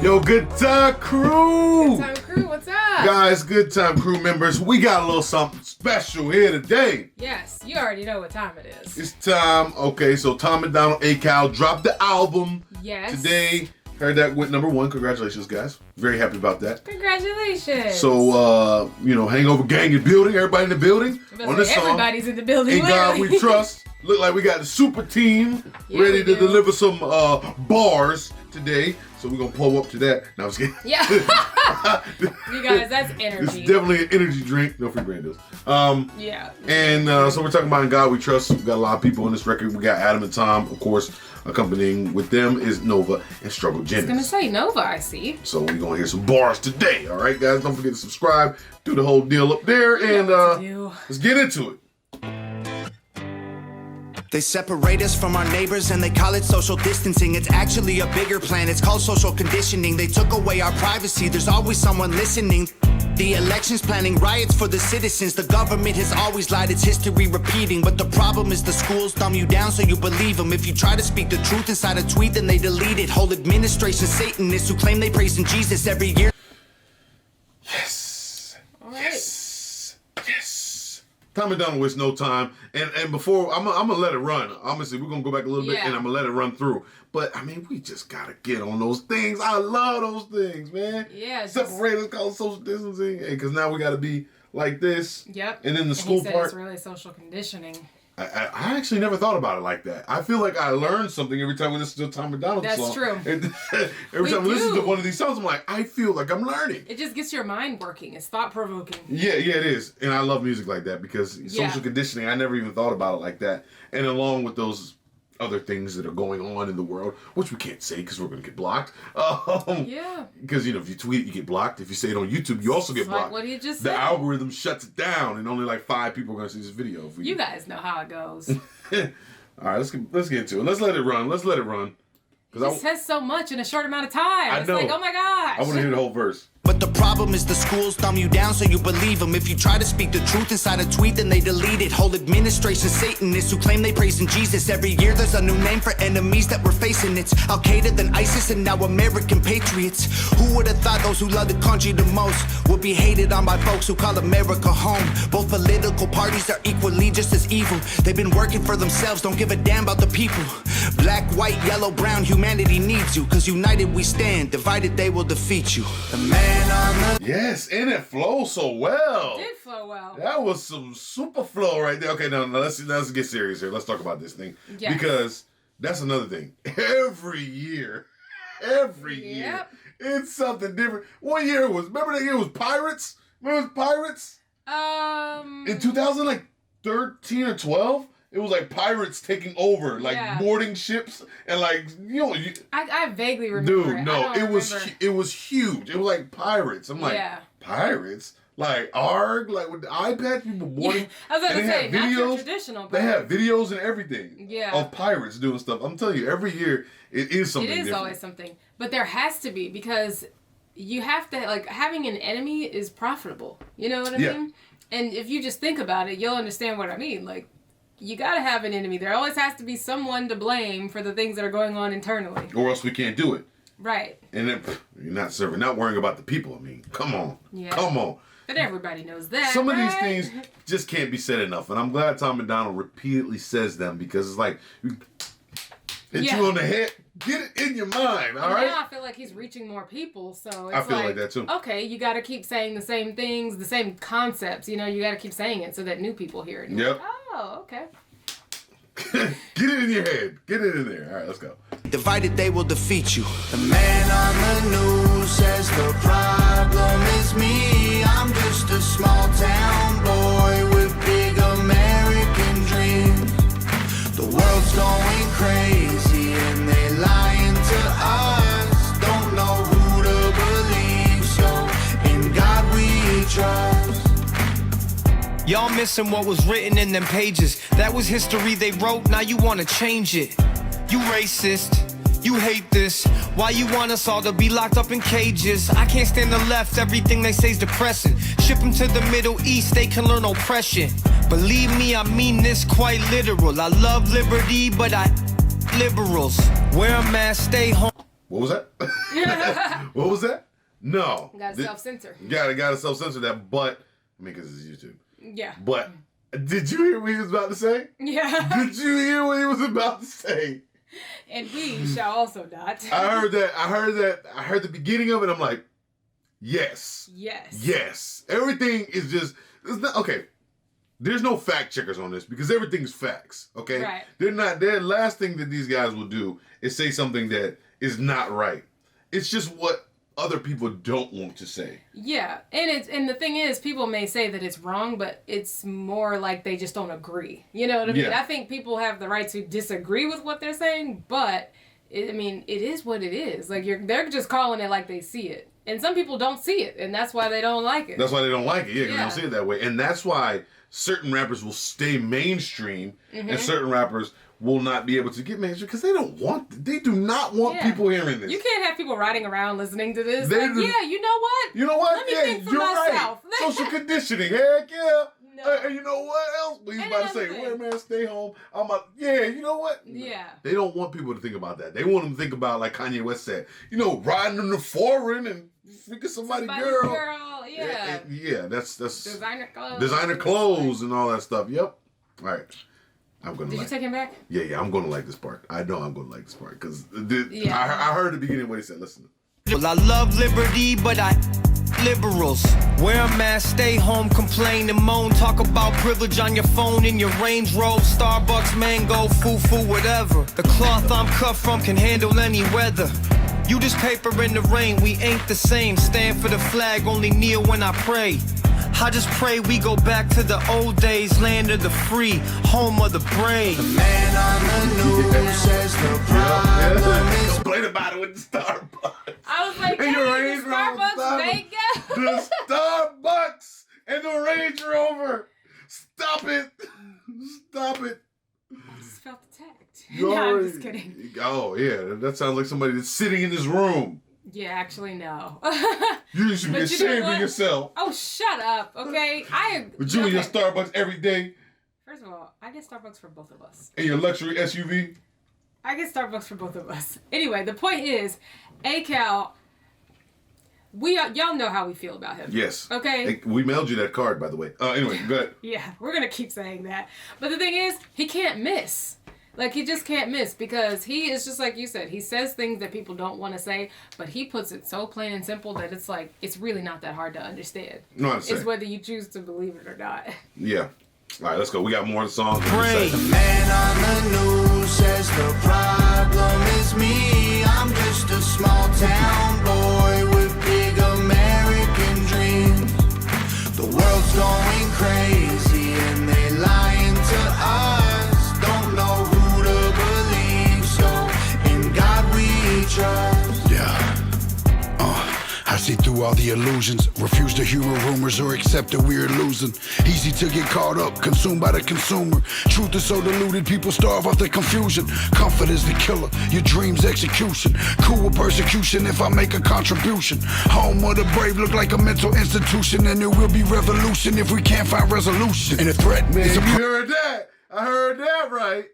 Yo, good time crew! Good time crew, what's up? Guys, good time crew members, we got a little something special here today. Yes, you already know what time it is. It's time, okay, so Tom MacDonald, A-Cal dropped the album. Yes. Today, heard that went #1. Congratulations, guys. Very happy about that. Congratulations. So, Hangover Gang in building, everybody in the building. On this song, everybody's in the building. In God We Trust. Look like we got the super team ready to deliver some bars today. So we're going to pull up to that. No, I was kidding. Yeah. You guys, that's energy. It's definitely an energy drink. No free brand deals. Yeah. And so we're talking about In God We Trust. We got a lot of people on this record. We got Adam and Tom, of course. Accompanying with them is Nova and Struggle Jennings. I was going to say Nova, I see. So we're going to hear some bars today. All right, guys? Don't forget to subscribe. Do the whole deal up there. And let's get into it. They separate us from our neighbors and they call it social distancing. It's actually a bigger plan, it's called social conditioning. They took away our privacy, there's always someone listening. The elections planning riots for the citizens. The government has always lied, it's history repeating. But the problem is the schools dumb you down so you believe them. If you try to speak the truth inside a tweet, then they delete it. Whole administration Satanists who claim they praise in Jesus every year. Yes. All right. Yes. Tom MacDonald wastes no time. And before, I'm gonna let it run. Obviously, we're going to go back a little bit and I'm going to let it run through. But, I mean, we just got to get on those things. I love those things, man. Yeah. Separate us, call it social distancing. Because now we got to be like this. Yep. And then the school he said part. It's really social conditioning. I actually never thought about it like that. I feel like I learn something every time we listen to a Tom MacDonald song. That's true. Every time we listen to one of these songs, I'm like, I feel like I'm learning. It just gets your mind working. It's thought-provoking. Yeah, it is. And I love music like that because social conditioning, I never even thought about it like that. And along with those other things that are going on in the world, which we can't say because we're going to get blocked. Yeah. Because, if you tweet, you get blocked. If you say it on YouTube, you also get blocked. Like what he just said. The said. algorithm shuts it down and only like 5 people are going to see this video. You guys know how it goes. All right, let's get into it. Let's let it run. He says so much in a short amount of time. It's like, oh my gosh. I want to hear the whole verse. But the problem is the schools dumb you down so you believe them. If you try to speak the truth inside a tweet, then they delete it. Whole administration Satanists who claim they praise in Jesus. Every year there's a new name for enemies that we're facing. It's Al-Qaeda, then ISIS, and now American patriots. Who would have thought those who love the country the most would be hated on by folks who call America home? Both political parties are equally just as evil. They've been working for themselves, don't give a damn about the people. Black, white, yellow, brown, humanity needs you. Cause united we stand, divided they will defeat you. The man on the... Yes, and it flows so well. It did flow well. That was some super flow right there. Okay, now let's get serious here. Let's talk about this thing. Yes. Because that's another thing. Every year, it's something different. One year remember that year was Pirates? Remember it was Pirates? In 2013 or 12? It was like pirates taking over, boarding ships, and I vaguely remember. Dude, it was huge. It was like pirates. I'm like, pirates, like ARG, like with the iPad, people boarding. I was going to say, videos, not your traditional pirates. They have videos and everything. Yeah. Of pirates doing stuff. I'm telling you, every year it is something. It is different. Always something, but there has to be because you have to having an enemy is profitable. You know what I mean? And if you just think about it, you'll understand what I mean. Like. You gotta have an enemy. There always has to be someone to blame for the things that are going on internally. Or else we can't do it. Right. And then you're not worrying about the people. I mean, come on. Yeah. Come on. But everybody knows that. Some of these things just can't be said enough. And I'm glad Tom MacDonald repeatedly says them because it's like, hit you on the head, get it in your mind, all right? Now I feel like he's reaching more people, so it's I feel like that too. Okay, you gotta keep saying the same things, the same concepts, you gotta keep saying it so that new people hear it. Yep. Like, oh, okay. Get it in your head. Get it in there. All right, let's go. Divided they will defeat you. The man on the news says the problem is me. I'm just a small town boy with big American dreams. The world's going crazy and they lying to us. Don't know who to believe, so in God we trust. Y'all missing what was written in them pages. That was history they wrote, now you wanna change it. You racist, you hate this. Why you want us all to be locked up in cages? I can't stand the left, everything they say's depressing. Ship them to the Middle East, they can learn oppression. Believe me, I mean this quite literal. I love liberty, but I liberals. Wear a mask, stay home. What was that? What was that? No. Gotta self-censor. Gotta self-censor that, but, I mean, because it's YouTube. Yeah. But, did you hear what he was about to say? Yeah. Did you hear what he was about to say? And we shall also not. I heard the beginning of it, I'm like, yes. Yes. Yes. Everything is just, it's not, okay. There's no fact checkers on this because everything's facts, okay? Right. Their last thing that these guys will do is say something that is not right. It's just what other people don't want to say. Yeah. And the thing is, people may say that it's wrong, but it's more like they just don't agree. You know what I mean? Yeah. I think people have the right to disagree with what they're saying, but it is what it is. Like they're just calling it like they see it. And some people don't see it, and that's why they don't like it. That's why they don't like it, yeah, because they don't see it that way. And that's why certain rappers will stay mainstream and certain rappers will not be able to get mainstream because they do not want people hearing this. You can't have people riding around listening to this. Yeah, you know what? You know what? Let me think for you're myself. Right. Social conditioning, heck yeah. No. And you know what else? He's about to say, "Where man, stay home." I'm like, yeah, you know what? Yeah. They don't want people to think about that. They want them to think about, like Kanye West said, riding in the foreign and freaking somebody girl. Yeah. Yeah, that's Designer clothes. Designer clothes and all that stuff. Yep. All right. Did you take him back? Yeah, I'm going to like this part. I know I'm going to like this part because I heard the beginning of what he said. Listen. Well, I love liberty, but I liberals. Wear a mask, stay home, complain and moan. Talk about privilege on your phone in your Range Rover, Starbucks, mango, foo-foo, whatever. The cloth I'm cut from can handle any weather. You just paper in the rain, we ain't the same. Stand for the flag, only kneel when I pray. I just pray we go back to the old days, land of the free, home of the brave. The man on the news says the problem is... Complain about it with the Starbucks. I was like, and your hey, Range the Starbucks, they go. The Starbucks and the Range Rover. Stop it. Stop it. I just felt attacked. No, I'm just kidding. Oh, yeah. That sounds like somebody that's sitting in this room. Yeah, actually, no. You should be ashamed of yourself. Oh, shut up, okay? But you and your Starbucks every day. First of all, I get Starbucks for both of us. And your luxury SUV. I get Starbucks for both of us. Anyway, the point is, A-Cal, y'all know how we feel about him. Yes. Okay? We mailed you that card, by the way. Anyway, go ahead. Yeah, we're going to keep saying that. But the thing is, he can't miss. Like, he just can't miss because he is just like you said. He says things that people don't want to say, but he puts it so plain and simple that it's like, it's really not that hard to understand. No, it's whether you choose to believe it or not. Yeah. All right, let's go. We got more of the songs. The man on the news says the problem is me. I'm just a small town boy with big American dreams. The world's going crazy and they lying to us. Don't know who to believe, so in God we trust. Yeah. I see through all the illusions, refuse to hear rumors or accept that we're losing. Easy to get caught up, consumed by the consumer. Truth is so diluted, people starve off their confusion. Comfort is the killer, your dreams execution. Cool with persecution if I make a contribution. Home of the brave look like a mental institution, and there will be revolution if we can't find resolution. And a threat is a... You heard that? I heard that right.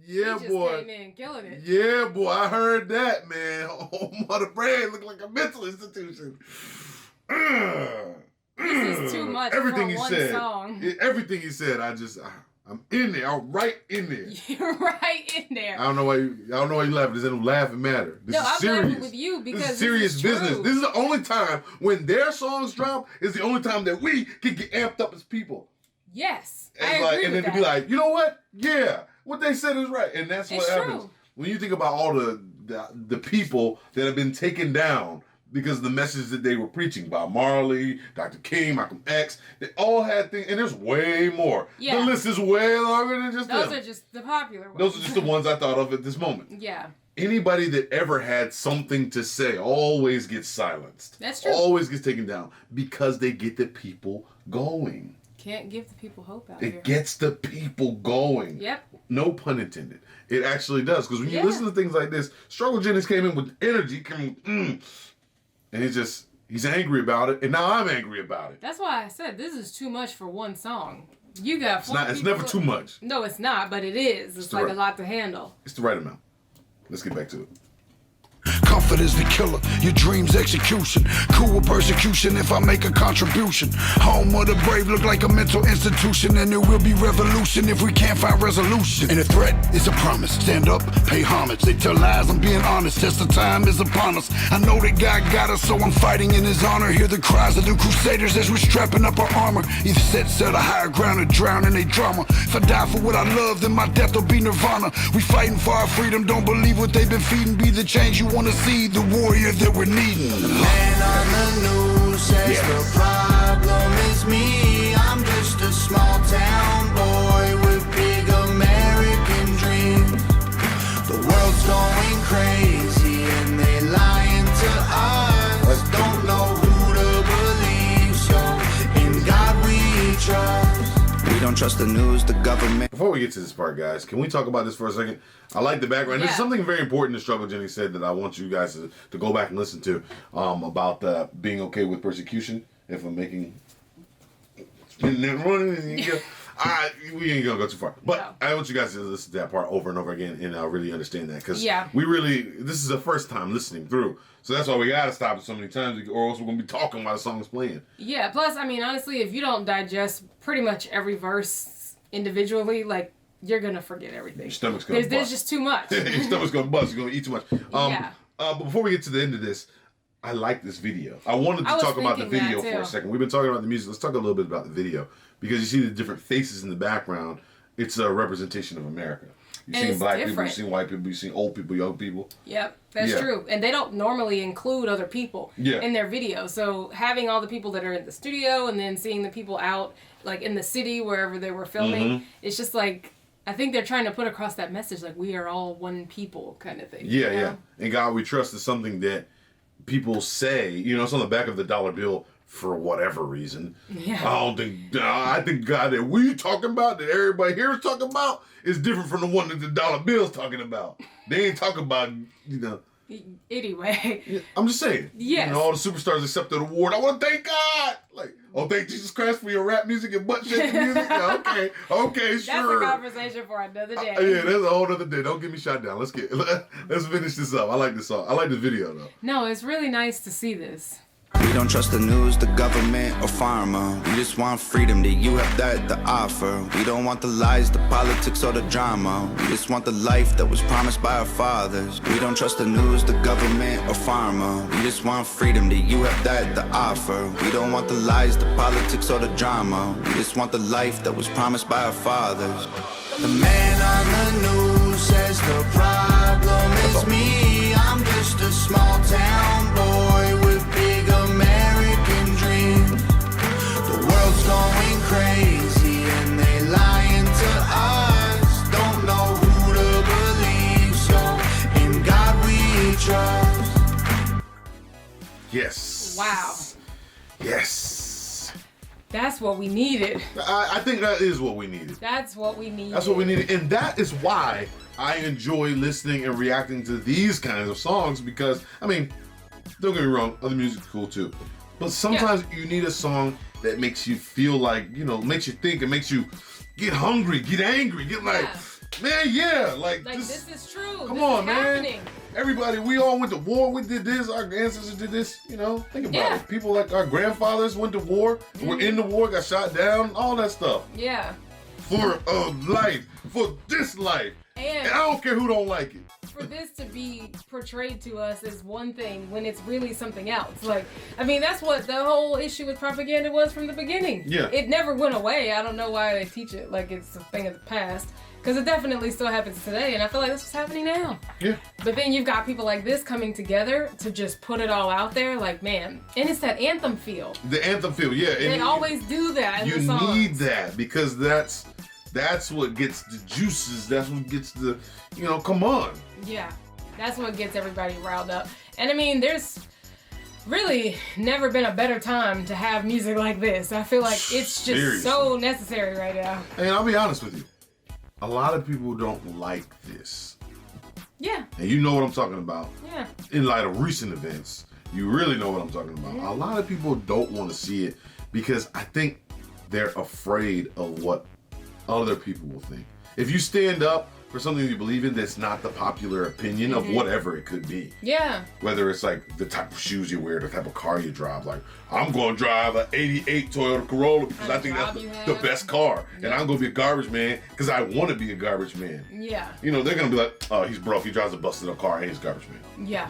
Yeah, he boy. Just came in killing it. Yeah, boy. I heard that, man. Home of the brave look like a mental institution. This is too much everything for one said, song. Everything he said, I'm in there. I'm right in there. You're right in there. I don't know why you laughing. This ain't no laughing matter. This is serious. I'm laughing with you because this is serious business. True. This is the only time when their songs drop is the only time that we can get amped up as people. Yes, And I agree and with then that. to be like, you know what? Yeah, what they said is right, and that's what It's happens true. when you think about all the people that have been taken down because of the message that they were preaching. Bob Marley, Dr. King, Malcolm X, they all had things, and there's way more. Yeah. The list is way longer than just Those them. are just the popular ones. Those are just the ones I thought of at this moment. Yeah. Anybody that ever had something to say always gets silenced. That's true. Always gets taken down because they get the people going. Can't give the people hope out here. It gets the people going. Yep. No pun intended. It actually does. Because when you listen to things like this, Struggle Jennings came in with energy, and he's angry about it, and now I'm angry about it. That's why I said this is too much for one song. You got It's never too much. No, it's not, but it is. It's like a lot to handle. It's the right amount. Let's get back to it. prophet is the killer, your dreams execution. Cool with persecution if I make a contribution. Home of the brave look like a mental institution, and there will be revolution if we can't find resolution. And a threat is a promise. Stand up, pay homage. They tell lies, I'm being honest. Test of time is upon us. I know that God got us, so I'm fighting in his honor. Hear the cries of the crusaders as we're strapping up our armor. Either set sail to higher ground or drown in a drama. If I die for what I love, then my death will be nirvana. We fighting for our freedom, don't believe what they've been feeding. Be the change you wanna see, the warrior that we're needing. The man on the news says the problem is me. I'm just a small town boy with big American dreams. The world's going crazy and they lying to us. Don't know who to believe, so in God we trust. We don't trust the news, the government. Before we get to this part, guys, can we talk about this for a second? I like the background. There's something very important that Struggle Jennings said that I want you guys to go back and listen to about being okay with persecution. If I'm making... we ain't gonna go too far, but I want you guys to listen to that part over and over again and really understand that, because this is the first time listening through, so that's why we gotta stop it so many times, or else we're gonna be talking while the song's playing. Yeah, plus, I mean, honestly, if you don't digest pretty much every verse individually, like, you're gonna forget everything. Your stomach's gonna bust. There's just too much. Your stomach's gonna bust. You're gonna eat too much. But before we get to the end of this, I like this video. I wanted to talk about the video for a second. We've been talking about the music. Let's talk a little bit about the video, because you see the different faces in the background. It's a representation of America. You've seen black people, you've seen white people, you've seen old people, young people. Yep, that's true. And they don't normally include other people in their video. So having all the people that are in the studio and then seeing the people out, like, in the city, wherever they were filming, it's just like, I think they're trying to put across that message, like, we are all one people kind of thing. Yeah, you know? And God We Trust is something that people say, it's on the back of the dollar bill for whatever reason. Yeah. I think God that we talking about, that everybody here is talking about, is different from the one that the dollar bill's talking about. They ain't talking about, Anyway. I'm just saying. Yes. All the superstars accepted the award. I want to thank God. Like, thank Jesus Christ for your rap music and butt shaking music. Okay, sure. That's a conversation for another day. That's a whole other day. Don't get me shot down. Let's finish this up. I like this song. I like this video though. No, it's really nice to see this. We don't trust the news, the government, or pharma. We just want freedom, that you have that to offer. We don't want the lies, the politics, or the drama. We just want the life that was promised by our fathers. We don't trust the news, the government, or pharma. We just want freedom, that you have that to offer. We don't want the lies, the politics, or the drama. We just want the life that was promised by our fathers. The man on the news says the problem is me. I'm just a small town boy with big American dreams. The world's going crazy and they lying to us. Don't know who to believe, so in God we trust. Yes. Wow. Yes. That's what we needed. I think that is what we needed. That's what we needed. That's what we needed. And that is why I enjoy listening and reacting to these kinds of songs, because, I mean, don't get me wrong, other music's cool too. But sometimes you need a song that makes you feel like, makes you think, and makes you get hungry, get angry, get like, man, like this is true. Come on, man. Everybody, we all went to war. We did this. Our ancestors did this. Think about it. People like our grandfathers went to war, were in the war, got shot down, all that stuff. Yeah. For life, for this life. And I don't care who don't like it. For this to be portrayed to us as one thing when it's really something else. Like, I mean, that's what the whole issue with propaganda was from the beginning. Yeah. It never went away. I don't know why they teach it like it's a thing of the past. Because it definitely still happens today, and I feel like that's what's happening now. Yeah. But then you've got people like this coming together to just put it all out there, like, man. And it's that anthem feel. The anthem feel, yeah. They always do that in the songs. You need that, because that's what gets the juices. That's what gets the, come on. Yeah. That's what gets everybody riled up. And I mean, there's really never been a better time to have music like this. I feel like it's just so necessary right now. And I'll be honest with you. A lot of people don't like this. Yeah. And you know what I'm talking about. Yeah. In light of recent events, you really know what I'm talking about. Yeah. A lot of people don't want to see it because I think they're afraid of what other people will think. If you stand up for something you believe in that's not the popular opinion of whatever it could be. Yeah. Whether it's like the type of shoes you wear, the type of car you drive. Like, I'm going to drive an 88 Toyota Corolla because I think that's the best car. And I'm going to be a garbage man because I want to be a garbage man. Yeah. You know, they're going to be like, oh, he's broke. He drives a busted up car and he's a garbage man. Yeah.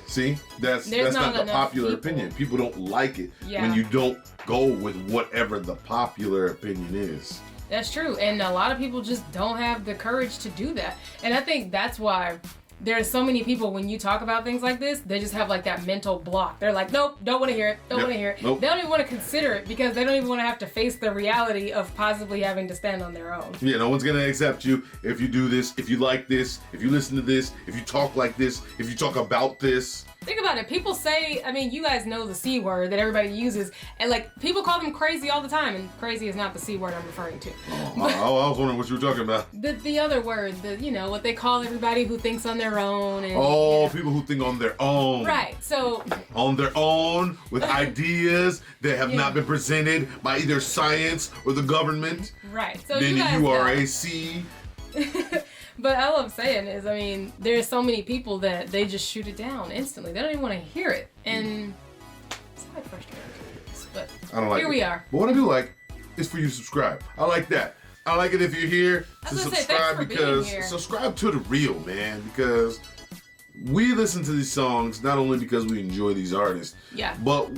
See, that's not the popular opinion. People don't like it when you don't go with whatever the popular opinion is. That's true. And a lot of people just don't have the courage to do that. And I think that's why there's so many people, when you talk about things like this, they just have like that mental block. They're like, nope, don't want to hear it. Don't want to hear it. Nope. They don't even want to consider it because they don't even want to have to face the reality of possibly having to stand on their own. Yeah, no one's going to accept you if you do this, if you like this, if you listen to this, if you talk like this, if you talk about this. Think about it. People say, I mean, you guys know the C word that everybody uses, and like people call them crazy all the time, and crazy is not the C word I'm referring to. I was wondering what you were talking about. The other word, what they call everybody who thinks on their own. And, people who think on their own. Right. So on their own with ideas that have not been presented by either science or the government. Right. So then you are a C. But all I'm saying is, I mean, there's so many people that they just shoot it down instantly. They don't even want to hear it. And it's quite frustrating. But I don't like here we are. But what I do like is for you to subscribe. I like that. I like it if you're here to subscribe because subscribe to the real, man. Because we listen to these songs not only because we enjoy these artists, but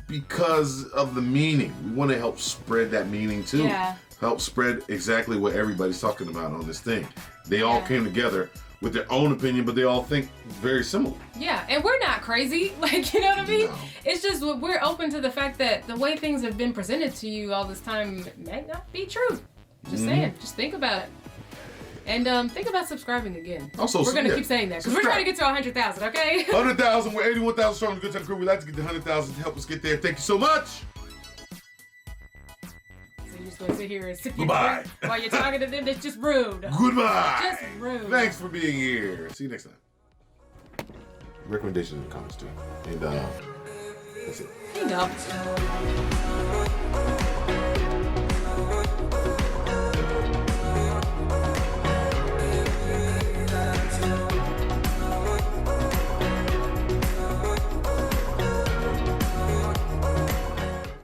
because of the meaning. We want to help spread that meaning too. Yeah. Help spread exactly what everybody's talking about on this thing. They all came together with their own opinion, but they all think very similar. Yeah, and we're not crazy. Like, you know what I mean? No. It's just we're open to the fact that the way things have been presented to you all this time may not be true. Just saying. Just think about it. And think about subscribing again. Also, we're going to keep saying that because we're trying to get to 100,000, okay? 100,000. We're 81,000 strong. The Good Time Crew. We'd like to get to 100,000 to help us get there. Thank you so much. You're just going to sit here and sip your drink while you're talking to them. That's just rude. Goodbye. Just rude. Thanks for being here. See you next time. Recommendations in the comments too. And that's it. Hang up.